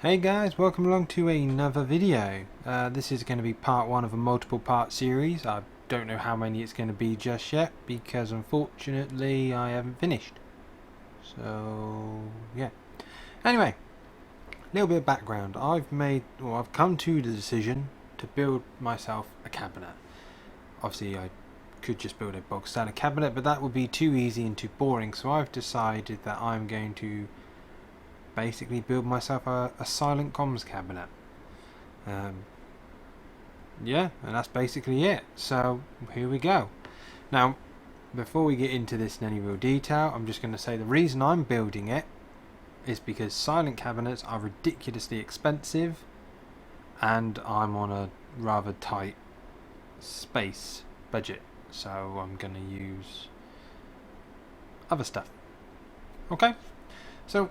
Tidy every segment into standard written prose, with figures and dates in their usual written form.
Hey guys, welcome along to another video. This is going to be part one of a multiple part series. I don't know how many it's going to be just yet because unfortunately I haven't finished. So yeah. Anyway, a little bit of background. I've come to the decision to build myself a cabinet. Obviously I could just build a bog standard cabinet, but that would be too easy and too boring, so I've decided that I'm going to basically build myself a silent comms cabinet. Um, yeah, and that's basically it. So here we go. Now, before we get into this in any real detail, I'm just going to say the reason I'm building it is because silent cabinets are ridiculously expensive and I'm on a rather tight space budget, so I'm going to use other stuff. Okay, so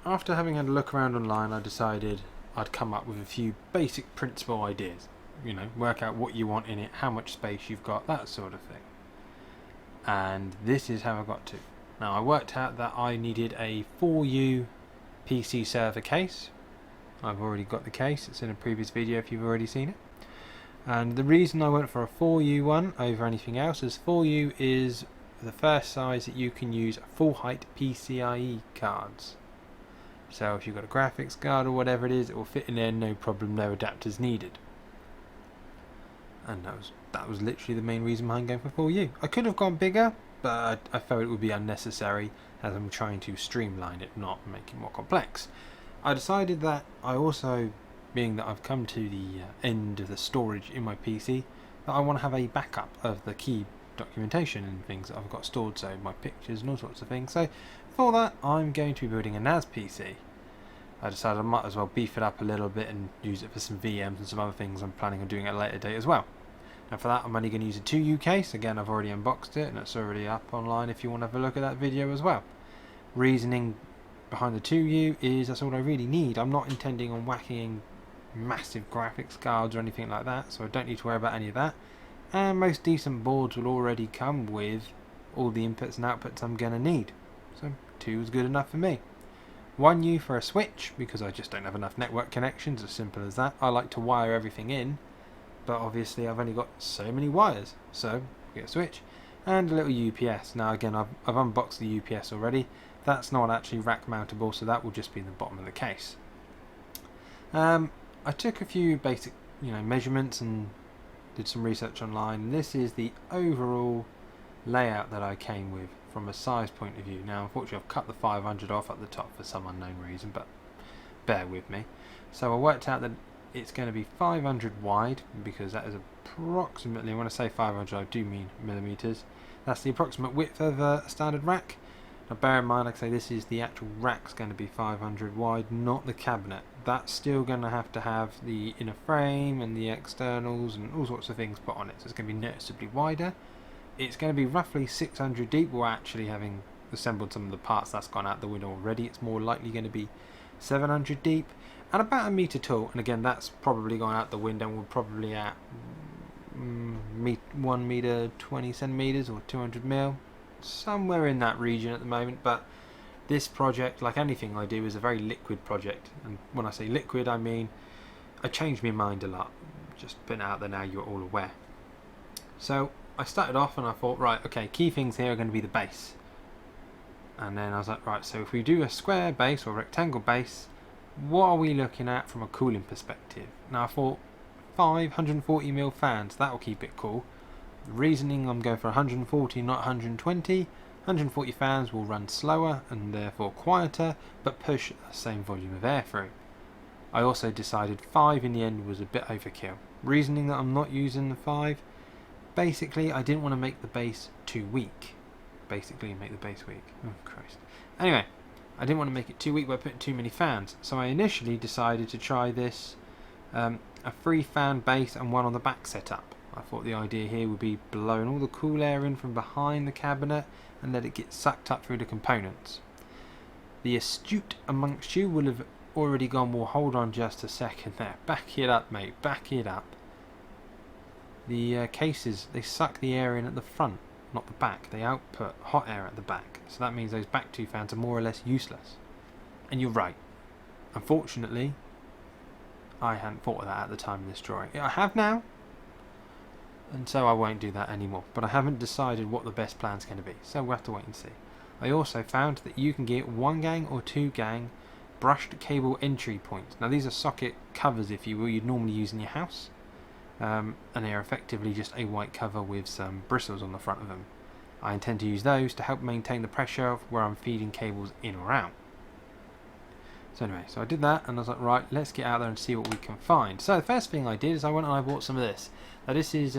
after having had a look around online, I decided I'd come up with a few basic principle ideas. Work out what you want in it, how much space you've got, that sort of thing. And this is how I got to. Now, I worked out that I needed a 4U PC server case. I've already got the case, it's in a previous video if you've already seen it. And the reason I went for a 4U one over anything else is 4U is the first size that you can use full height PCIe cards. So if you've got a graphics card or whatever it is, it will fit in there, no problem, no adapters needed. And that was literally the main reason behind going for 4U. I could have gone bigger, but I felt it would be unnecessary as I'm trying to streamline it, not make it more complex. I decided that I also, being that I've come to the end of the storage in my PC, that I want to have a backup of the key documentation and things that I've got stored, so my pictures and all sorts of things. So for that, I'm going to be building a NAS PC. I decided I might as well beef it up a little bit and use it for some VMs and some other things I'm planning on doing at a later date as well. Now for that, I'm only going to use a 2U case. Again, I've already unboxed it and it's already up online if you want to have a look at that video as well. Reasoning behind the 2U is that's all I really need. I'm not intending on whacking massive graphics cards or anything like that, so I don't need to worry about any of that. And most decent boards will already come with all the inputs and outputs I'm going to need. So 2 is good enough for me. 1U for a switch, because I just don't have enough network connections, as simple as that. I like to wire everything in, but obviously I've only got so many wires, so get a switch. And a little UPS. Now again, I've unboxed the UPS already. That's not actually rack mountable, so that will just be in the bottom of the case. I took a few basic measurements and did some research online. This is the overall layout that I came with from a size point of view. Now unfortunately I've cut the 500 off at the top for some unknown reason, but bear with me. So I worked out that it's going to be 500 wide, because that is approximately, when I say 500 I do mean millimeters, that's the approximate width of a standard rack. Now bear in mind, like I say, this is the actual rack's going to be 500 wide, not the cabinet. That's still going to have the inner frame and the externals and all sorts of things put on it, so it's going to be noticeably wider. It's going to be roughly 600 deep. We're actually having assembled some of the parts, that's gone out the window already. It's more likely going to be 700 deep and about a metre tall, and again that's probably gone out the window. We're probably at 1 metre 20 centimetres or 200 mil, somewhere in that region at the moment. But this project, like anything I do, is a very liquid project, and when I say liquid I mean I change my mind a lot. Just putting it out there now, you're all aware. So I started off and I thought, right, okay, key things here are going to be the base. And then I was like, right, so if we do a square base or rectangle base, what are we looking at from a cooling perspective? Now I thought 140mm fans, that'll keep it cool. The reasoning, I'm going for 140, not 120. 140 fans will run slower and therefore quieter, but push the same volume of air through. I also decided 5 in the end was a bit overkill. Reasoning that I'm not using the 5, basically I didn't want to make the base too weak. Basically make the base weak. Oh Christ. Anyway, I didn't want to make it too weak by putting too many fans, so I initially decided to try this a 3 fan base and 1 on the back setup. I thought the idea here would be blowing all the cool air in from behind the cabinet and let it get sucked up through the components. The astute amongst you will have already gone, well hold on just a second there, back it up mate, back it up. The cases, they suck the air in at the front, not the back. They output hot air at the back, so that means those back 2 fans are more or less useless. And you're right, Unfortunately, I hadn't thought of that at the time of this drawing. I have now, and so I won't do that anymore. But I haven't decided what the best plan's going to be, so we'll have to wait and see. I also found that you can get 1 gang or 2 gang brushed cable entry points. Now these are socket covers, if you will, you'd normally use in your house, and they are effectively just a white cover with some bristles on the front of them. I intend to use those to help maintain the pressure of where I'm feeding cables in or out. So anyway, so I did that and I was like, right, let's get out there and see what we can find. So the first thing I did is I went and I bought some of this. Now this is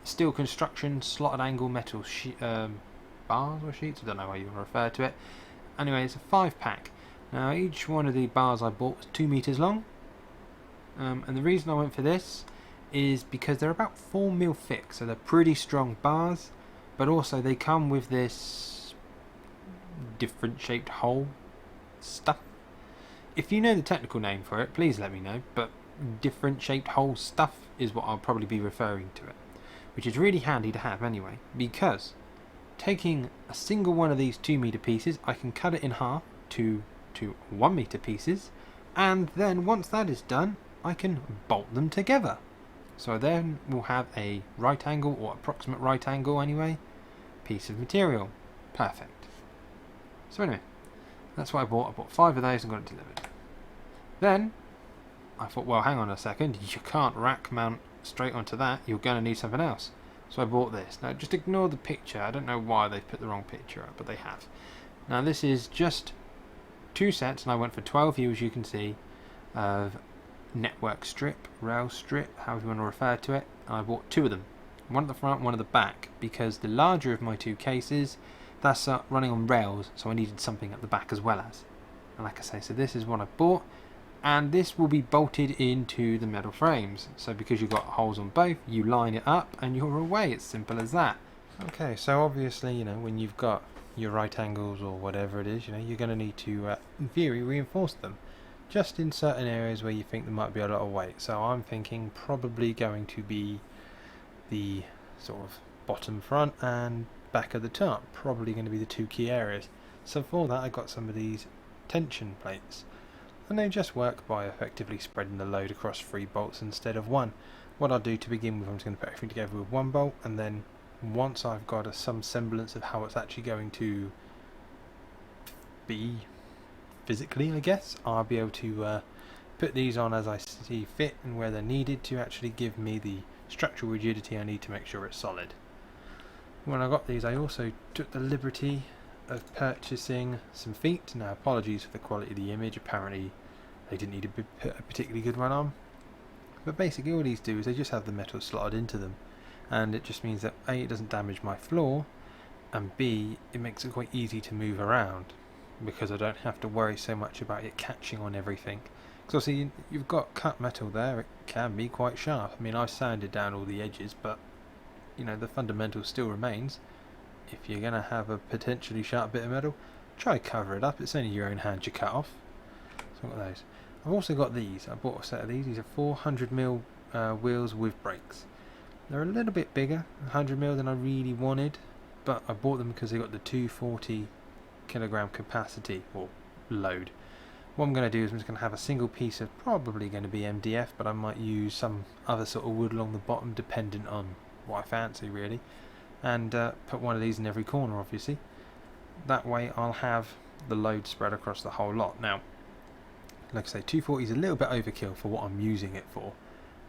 steel construction slotted angle metal bars or sheets, I don't know how you want to refer to it. Anyway, it's a 5-pack. Now each one of the bars I bought was 2 meters long, and the reason I went for this is because they're about 4mm thick, so they're pretty strong bars, but also they come with this different shaped hole stuff. If you know the technical name for it, please let me know, but different shaped hole stuff is what I'll probably be referring to it, which is really handy to have anyway, because taking a single one of these 2-meter pieces, I can cut it in half to 1-meter pieces, and then once that is done, I can bolt them together. So then we'll have a right angle, or approximate right angle anyway, piece of material. Perfect. So anyway, that's what I bought. I bought 5 of those and got it delivered. Then I thought, well, hang on a second, you can't rack mount straight onto that, you're going to need something else. So I bought this. Now just ignore the picture, I don't know why they've put the wrong picture up, but they have. Now this is just 2 sets, and I went for 12U, as you can see, of network strip, rail strip, however you want to refer to it, and I bought 2 of them. One at the front, one at the back, because the larger of my 2 cases, that's running on rails, so I needed something at the back as well as. And like I say, so this is what I bought, and this will be bolted into the metal frames. So because you've got holes on both, you line it up and you're away. It's simple as that. Okay, so obviously, you know, when you've got your right angles or whatever it is, you know, you're going to need to, in theory, reinforce them. Just in certain areas where you think there might be a lot of weight. So I'm thinking probably going to be the sort of bottom front and back of the top, probably going to be the 2 key areas. So for that I got some of these tension plates, and they just work by effectively spreading the load across 3 bolts instead of 1. What I'll do to begin with, I'm just going to put everything together with 1 bolt, and then once I've got some semblance of how it's actually going to be physically, I guess, I'll be able to put these on as I see fit and where they're needed to actually give me the structural rigidity I need to make sure it's solid. When I got these, I also took the liberty of purchasing some feet. Now apologies for the quality of the image, apparently they didn't need to put a particularly good one on, but basically all these do is they just have the metal slotted into them, and it just means that A, it doesn't damage my floor, and B, it makes it quite easy to move around because I don't have to worry so much about it catching on everything. Because obviously you've got cut metal there, it can be quite sharp. I mean, I sanded down all the edges, but you know, the fundamental still remains. If you're going to have a potentially sharp bit of metal, try cover it up. It's only your own hand you cut off. So I've got those. I've also got these. I bought a set of these. These are 400mm wheels with brakes. They're a little bit bigger, 100mm, than I really wanted, but I bought them because they got the 240 kilogram capacity or load. What I'm going to do is I'm just going to have a single piece of probably going to be MDF, but I might use some other sort of wood along the bottom dependent on what I fancy really, and put one of these in every corner obviously. That way I'll have the load spread across the whole lot. Now like I say, 240 is a little bit overkill for what I'm using it for,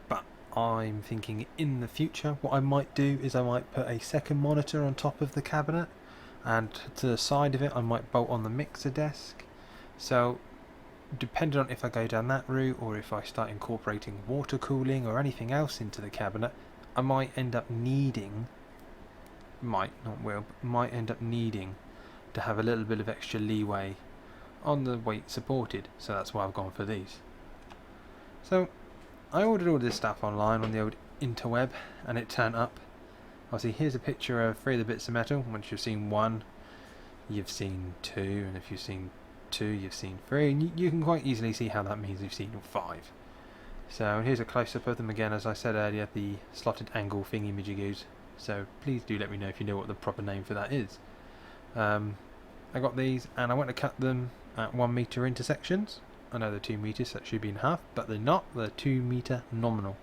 but I'm thinking in the future what I might do is I might put a second monitor on top of the cabinet, and to the side of it I might bolt on the mixer desk. So depending on if I go down that route or if I start incorporating water cooling or anything else into the cabinet, I might end up needing, might end up needing to have a little bit of extra leeway on the weight supported, so that's why I've gone for these. So I ordered all this stuff online on the old interweb, and it turned up. Obviously here's a picture of 3 of the bits of metal. Once you've seen 1, you've seen 2, and if you've seen 2, you've seen 3, and you can quite easily see how that means you've seen 5. So here's a close-up of them again, as I said earlier, the slotted angle thingy-majigoos. So please do let me know if you know what the proper name for that is. I got these and I went to cut them at 1 meter intersections. I know they're 2 meters, so that should be in half, but they're not. They're 2 meter nominal.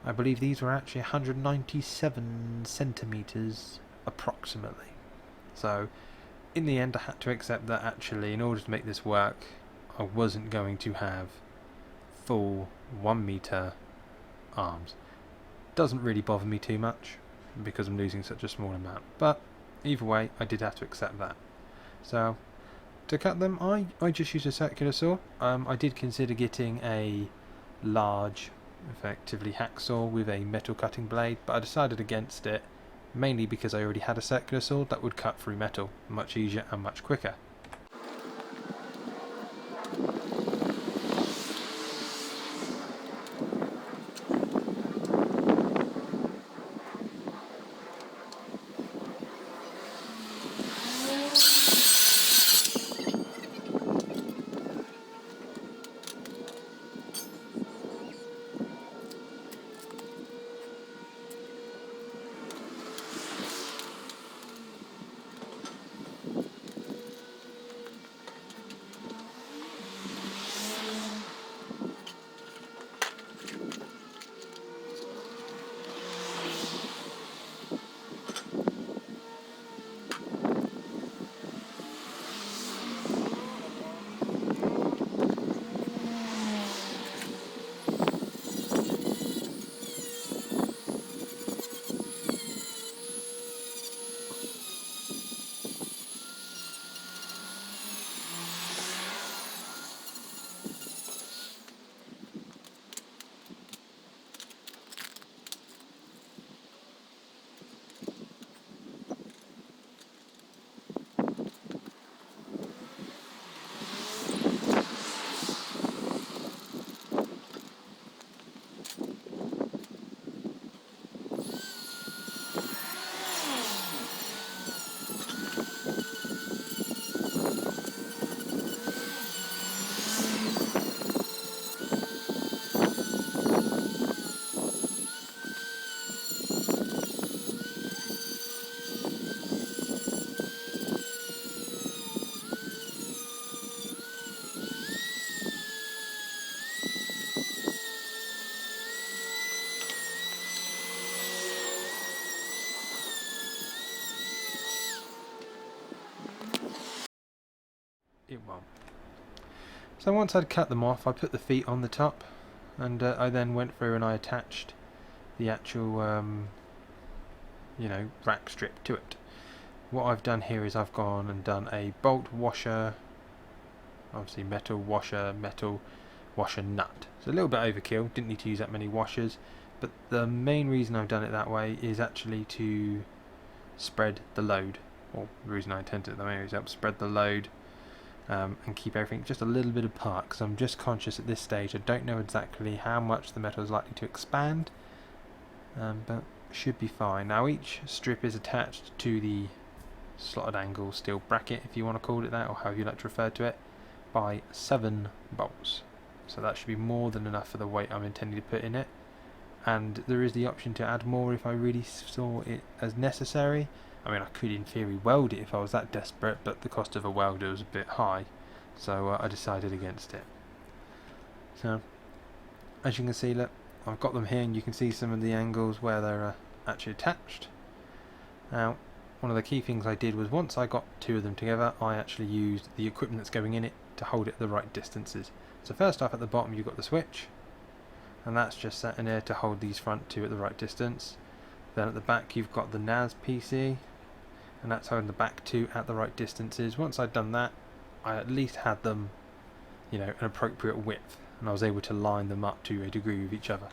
I believe these were actually 197 centimeters approximately. So in the end I had to accept that actually in order to make this work I wasn't going to have full 1 meter arms. Doesn't really bother me too much because I'm losing such a small amount, but either way I did have to accept that. So to cut them I just used a circular saw. I did consider getting a large, effectively hacksaw with a metal cutting blade, but I decided against it, mainly because I already had a circular saw that would cut through metal much easier and much quicker. It won't. So once I'd cut them off, I put the feet on the top, and I then went through and I attached the actual rack strip to it. What I've done here is I've gone and done a bolt washer, obviously metal washer nut. It's a little bit overkill, didn't need to use that many washers, but the main reason I've done it that way is actually to spread the load, or the reason I intend to do it that way is help spread the load and keep everything just a little bit apart, because I'm just conscious at this stage I don't know exactly how much the metal is likely to expand, but should be fine. Now each strip is attached to the slotted angle steel bracket, if you want to call it that, or however you like to refer to it, by 7 bolts. So that should be more than enough for the weight I'm intending to put in it, and there is the option to add more if I really saw it as necessary. I mean, I could in theory weld it if I was that desperate, but the cost of a welder was a bit high, so I decided against it. So as you can see, look, I've got them here and you can see some of the angles where they're actually attached. Now one of the key things I did was once I got 2 of them together, I actually used the equipment that's going in it to hold it at the right distances. So first off, at the bottom you've got the switch, and that's just sat in there to hold these front 2 at the right distance. Then at the back you've got the NAS PC, and that's holding the back 2 at the right distances. Once I'd done that, I at least had them, an appropriate width, and I was able to line them up to a degree with each other.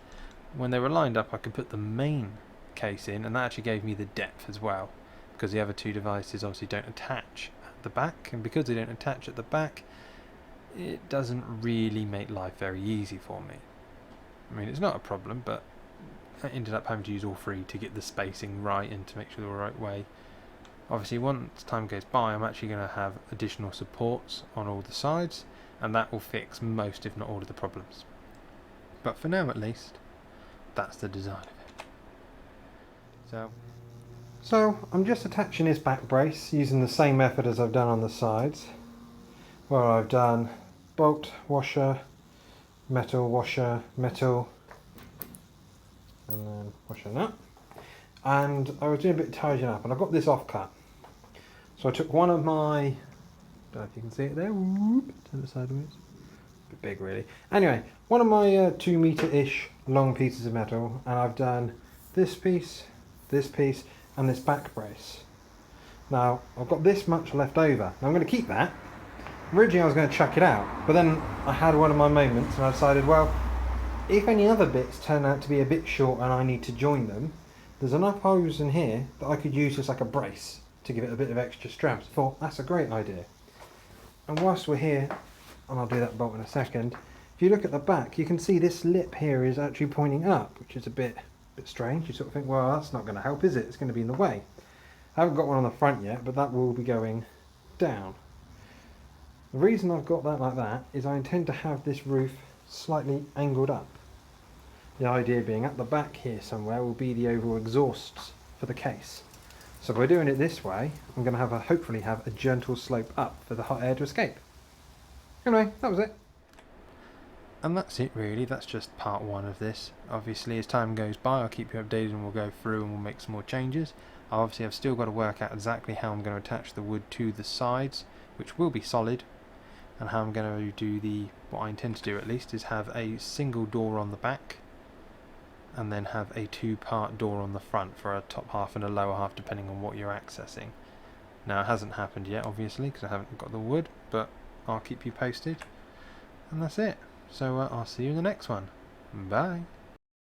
When they were lined up, I could put the main case in, and that actually gave me the depth as well, because the other 2 devices obviously don't attach at the back, and because they don't attach at the back, it doesn't really make life very easy for me. I mean, it's not a problem, but I ended up having to use all 3 to get the spacing right and to make sure they were the right way. Obviously once time goes by, I'm actually going to have additional supports on all the sides, and that will fix most if not all of the problems. But for now at least, that's the design of it. So I'm just attaching this back brace using the same method as I've done on the sides, where I've done bolt washer, metal, and then washing that. And I was doing a bit of tidying up, and I got this offcut. So I took one of my, I don't know if you can see it there, whoop, turn it sideways, a bit big really. Anyway, one of my 2 metre-ish long pieces of metal, and I've done this piece, and this back brace. Now, I've got this much left over. Now I'm going to keep that. Originally I was going to chuck it out, but then I had one of my moments and I decided, well, if any other bits turn out to be a bit short and I need to join them, there's enough holes in here that I could use as like a brace to give it a bit of extra strap. So I thought, that's a great idea. And whilst we're here, and I'll do that bolt in a second, if you look at the back, you can see this lip here is actually pointing up, which is a bit strange. You sort of think, well, that's not going to help, is it? It's going to be in the way. I haven't got one on the front yet, but that will be going down. The reason I've got that like that is I intend to have this roof slightly angled up. The idea being at the back here somewhere will be the overall exhausts for the case. So by doing it this way, I'm going to have hopefully have a gentle slope up for the hot air to escape. Anyway, that was it. And that's it really, that's just part 1 of this. Obviously as time goes by I'll keep you updated and we'll go through and we'll make some more changes. Obviously I've still got to work out exactly how I'm going to attach the wood to the sides, which will be solid, and how I'm going to do what I intend to do at least is have a single door on the back and then have a 2-part door on the front for a top half and a lower half depending on what you're accessing. Now it hasn't happened yet obviously because I haven't got the wood, but I'll keep you posted, and that's it. So I'll see you in the next one. Bye.